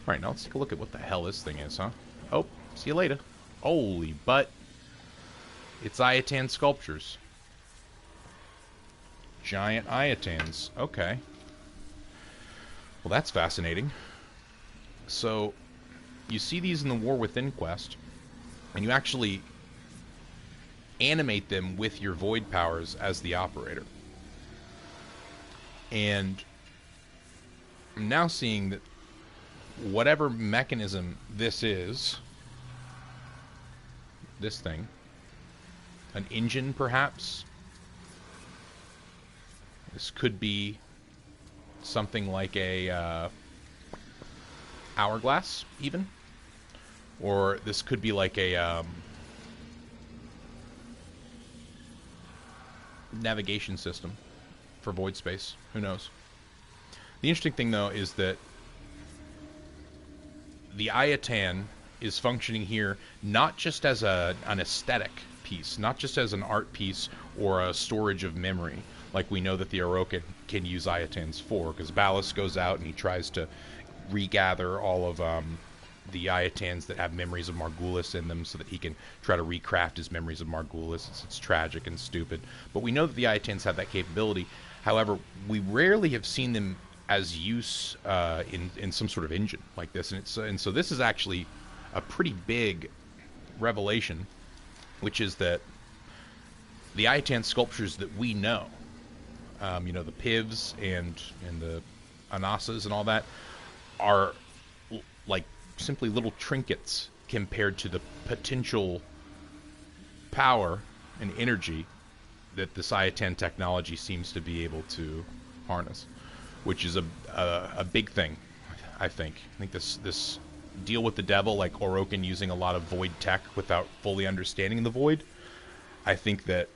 Alright, now let's take a look at what the hell this thing is, huh? Oh, see you later. Holy butt. It's Ayatan sculptures. Giant Ayatans. Okay. Well, that's fascinating. So, you see these in the War Within quest, and you actually animate them with your void powers as the operator. And I'm now seeing that whatever mechanism this is, this thing, an engine perhaps, this could be something like a hourglass even, or this could be like a navigation system for void space. Who knows? The interesting thing though is that the Ayatan is functioning here not just as an aesthetic piece, not just as an art piece or a storage of memory, like we know that the Orokin can use Ayatans for, because Ballas goes out and he tries to regather all of the Ayatans that have memories of Margulis in them so that he can try to recraft his memories of Margulis. It's tragic and stupid. But we know that the Ayatans have that capability. However, we rarely have seen them as use in some sort of engine like this. And so this is actually a pretty big revelation, which is that the Ayatan sculptures that we know, you know, the Pivs and the Anasas and all that, are like simply little trinkets compared to the potential power and energy that this Ayatan technology seems to be able to harness, which is a big thing, I think. I think this deal with the devil, like Orokin using a lot of void tech without fully understanding the void, I think that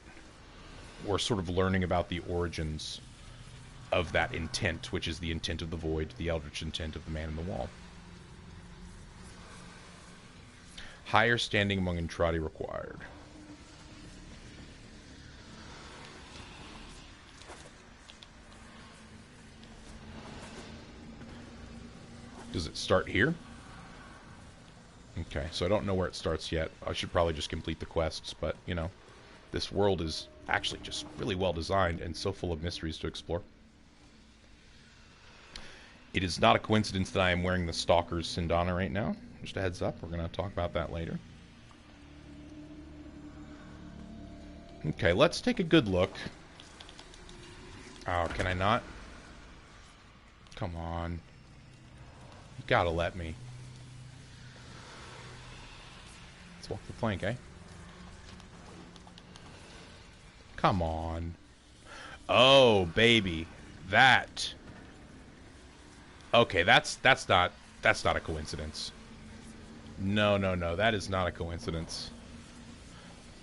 we're sort of learning about the origins of that intent, which is the intent of the void, the eldritch intent of the man in the wall. Higher standing among Entrati required. Does it start here? Okay, so I don't know where it starts yet. I should probably just complete the quests, but, you know, this world is actually just really well designed and so full of mysteries to explore. It is not a coincidence that I am wearing the Stalker's Sindana right now. Just a heads up, we're going to talk about that later. Okay, let's take a good look. Oh, can I not? Come on. You gotta let me. Let's walk the plank, eh? Come on. Oh, baby. That. Okay, that's not a coincidence. No, that is not a coincidence.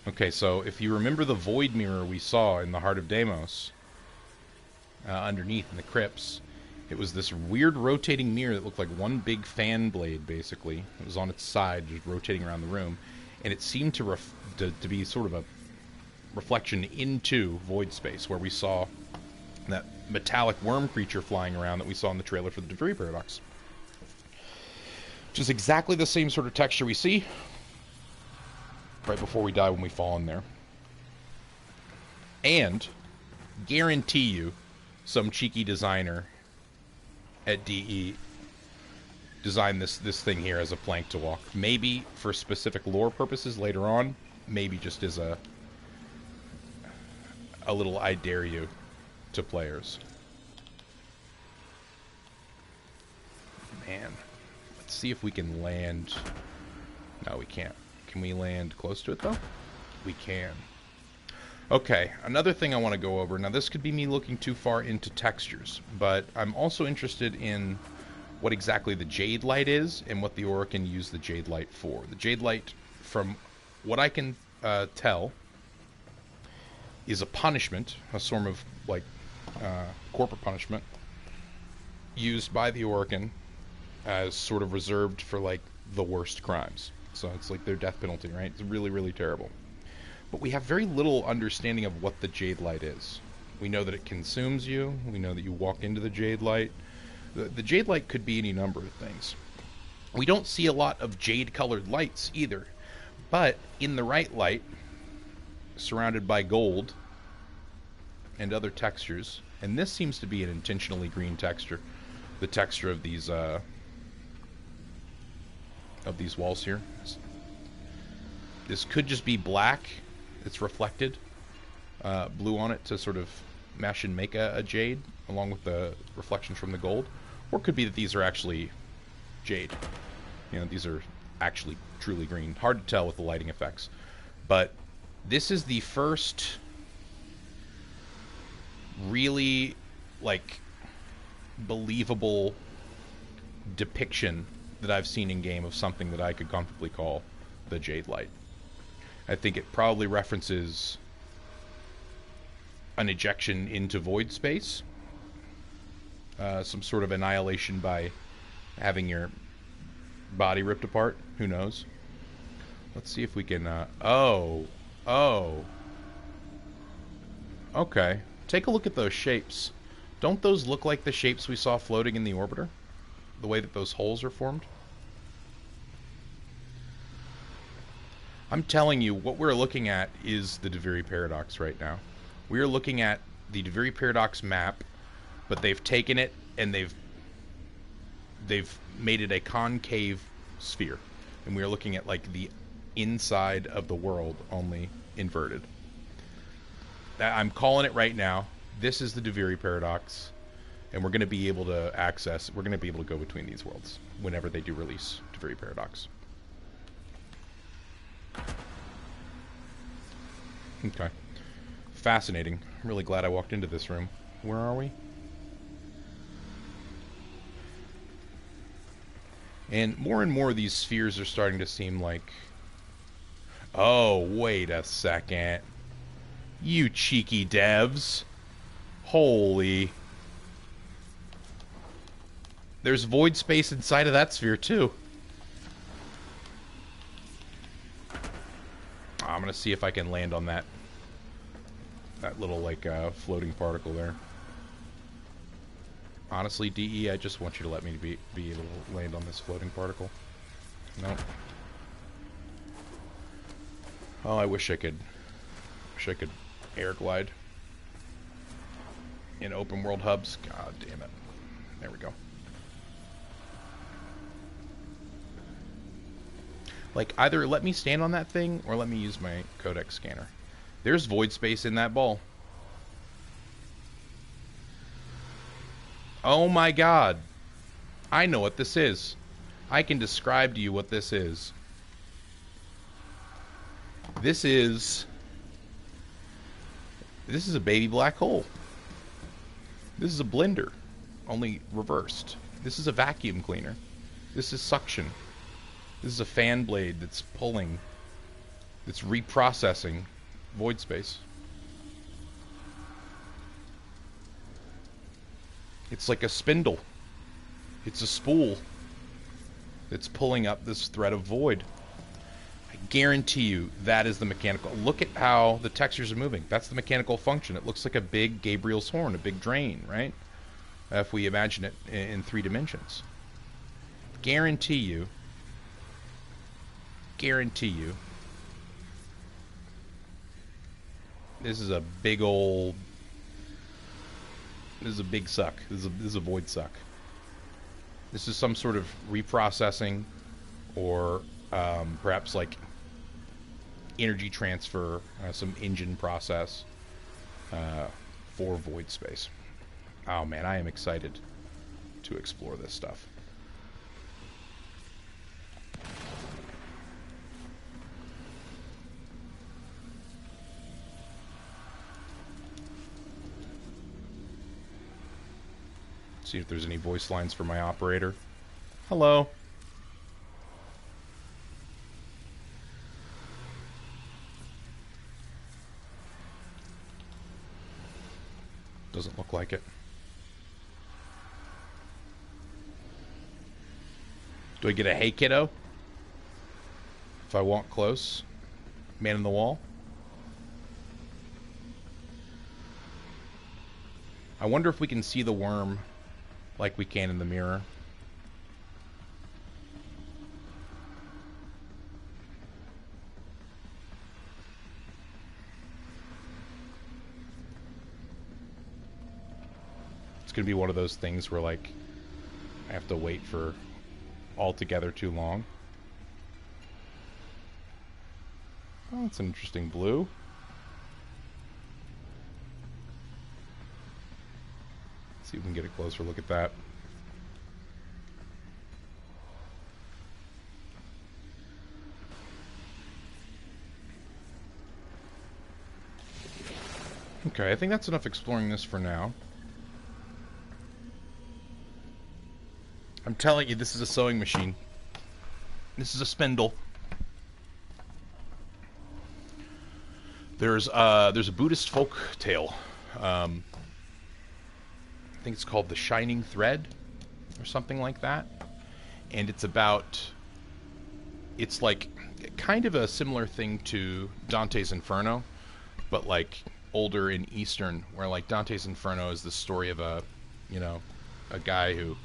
Okay, so if you remember the void mirror we saw in the heart of Deimos, underneath in the crypts, it was this weird rotating mirror that looked like one big fan blade, basically. It was on its side, just rotating around the room, and it seemed to be sort of a reflection into void space, where we saw that metallic worm creature flying around that we saw in the trailer for the Debris Paradox. Which is exactly the same sort of texture we see right before we die when we fall in there. And guarantee you some cheeky designer at DE designed this thing here as a plank to walk. Maybe for specific lore purposes later on. Maybe just as a little I dare you to players. Man. Let's see if we can land. No, we can't. Can we land close to it, though? We can. Okay, another thing I want to go over. Now, this could be me looking too far into textures, but I'm also interested in what exactly the Jade Light is and what the Orokin used the Jade Light for. The Jade Light, from what I can tell, is a punishment, a sort of, like, corporate punishment, used by the Orokin as sort of reserved for, like, the worst crimes. So it's like their death penalty, right? It's really, really terrible. But we have very little understanding of what the Jade Light is. We know that it consumes you. We know that you walk into the Jade Light. The Jade Light could be any number of things. We don't see a lot of jade-colored lights either, but in the right light, surrounded by gold and other textures, and this seems to be an intentionally green texture, the texture of these walls here. This could just be black. It's reflected blue on it to sort of mesh and make a jade, along with the reflections from the gold. Or it could be that these are actually jade. You know, these are actually truly green. Hard to tell with the lighting effects. But this is the first really, like, believable depiction that I've seen in game of something that I could comfortably call the Jade Light. I think it probably references an ejection into void space, some sort of annihilation by having your body ripped apart. Who knows? Let's see if we can. Oh, okay. Take a look at those shapes. Don't those look like the shapes we saw floating in the orbiter? The way that those holes are formed? I'm telling you, what we're looking at is the Deviri Paradox right now. We are looking at the Deviri Paradox map, but they've taken it and they've made it a concave sphere. And we are looking at, like, the inside of the world, only inverted. I'm calling it right now. This is the Deviri Paradox, and we're going to be able to we're going to be able to go between these worlds whenever they do release Deviri Paradox. Okay. Fascinating. I'm really glad I walked into this room. Where are we? And more of these spheres are starting to seem like... Oh, wait a second. You cheeky devs. Holy. There's void space inside of that sphere, too. I'm going to see if I can land on that little, like, floating particle there. Honestly, DE, I just want you to let me be able to land on this floating particle. Nope. Oh, I wish I could air glide in open world hubs. God damn it. There we go. Like, either let me stand on that thing or let me use my codec scanner. There's void space in that ball. Oh my god. I know what this is. I can describe to you what this is. This is a baby black hole. This is a blender, only reversed. This is a vacuum cleaner. This is suction. This is a fan blade that's pulling, that's reprocessing void space. It's like a spindle. It's a spool that's pulling up this thread of void. I guarantee you that is the mechanical. Look at how the textures are moving. That's the mechanical function. It looks like a big Gabriel's horn, a big drain, right? If we imagine it in 3 dimensions. Guarantee you, this is a big old... This is a big suck. This is a void suck. This is some sort of reprocessing or perhaps like energy transfer, some engine process for void space. Oh man, I am excited to explore this stuff. See if there's any voice lines for my operator. Hello. Doesn't look like it. Do I get a hey kiddo? If I walk close? Man in the wall? I wonder if we can see the worm like we can in the mirror. It's going to be one of those things where, like, I have to wait for altogether too long. Oh, that's an interesting blue. Let's see if we can get a closer look at that. Okay, I think that's enough exploring this for now. I'm telling you, this is a sewing machine. This is a spindle. There's a Buddhist folk tale. I think it's called The Shining Thread, or something like that. And it's about... It's like kind of a similar thing to Dante's Inferno, but like older in Eastern, where like Dante's Inferno is the story of a guy who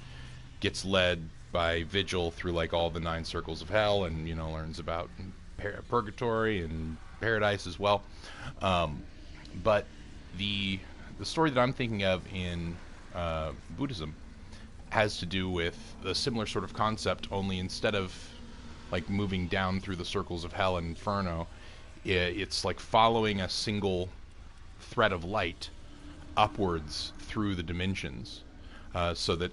gets led by Vigil through like all the 9 circles of hell, and learns about purgatory and paradise as well. But the story that I'm thinking of in Buddhism has to do with a similar sort of concept, only instead of like moving down through the circles of hell and Inferno, it's like following a single thread of light upwards through the dimensions, so that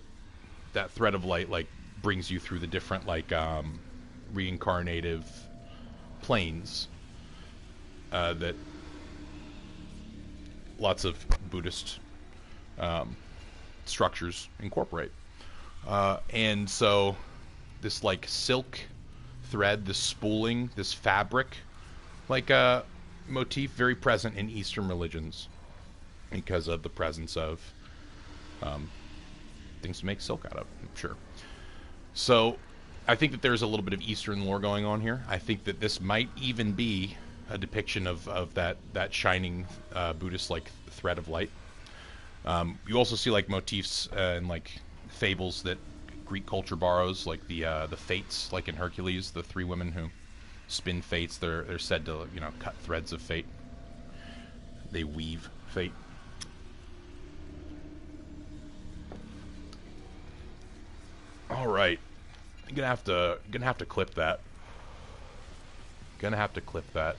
thread of light like brings you through the different like reincarnative planes that lots of Buddhist structures incorporate. And so this like silk thread, this spooling, this fabric, like a motif very present in Eastern religions because of the presence of things to make silk out of, I'm sure. So I think that there's a little bit of Eastern lore going on here. I think that this might even be a depiction of that shining Buddhist like thread of light. You also see like motifs and like fables that Greek culture borrows, like the fates, like in Hercules, the 3 women who spin fates. They're said to cut threads of fate. They weave fate. All right, I'm gonna have to clip that. Gonna have to clip that.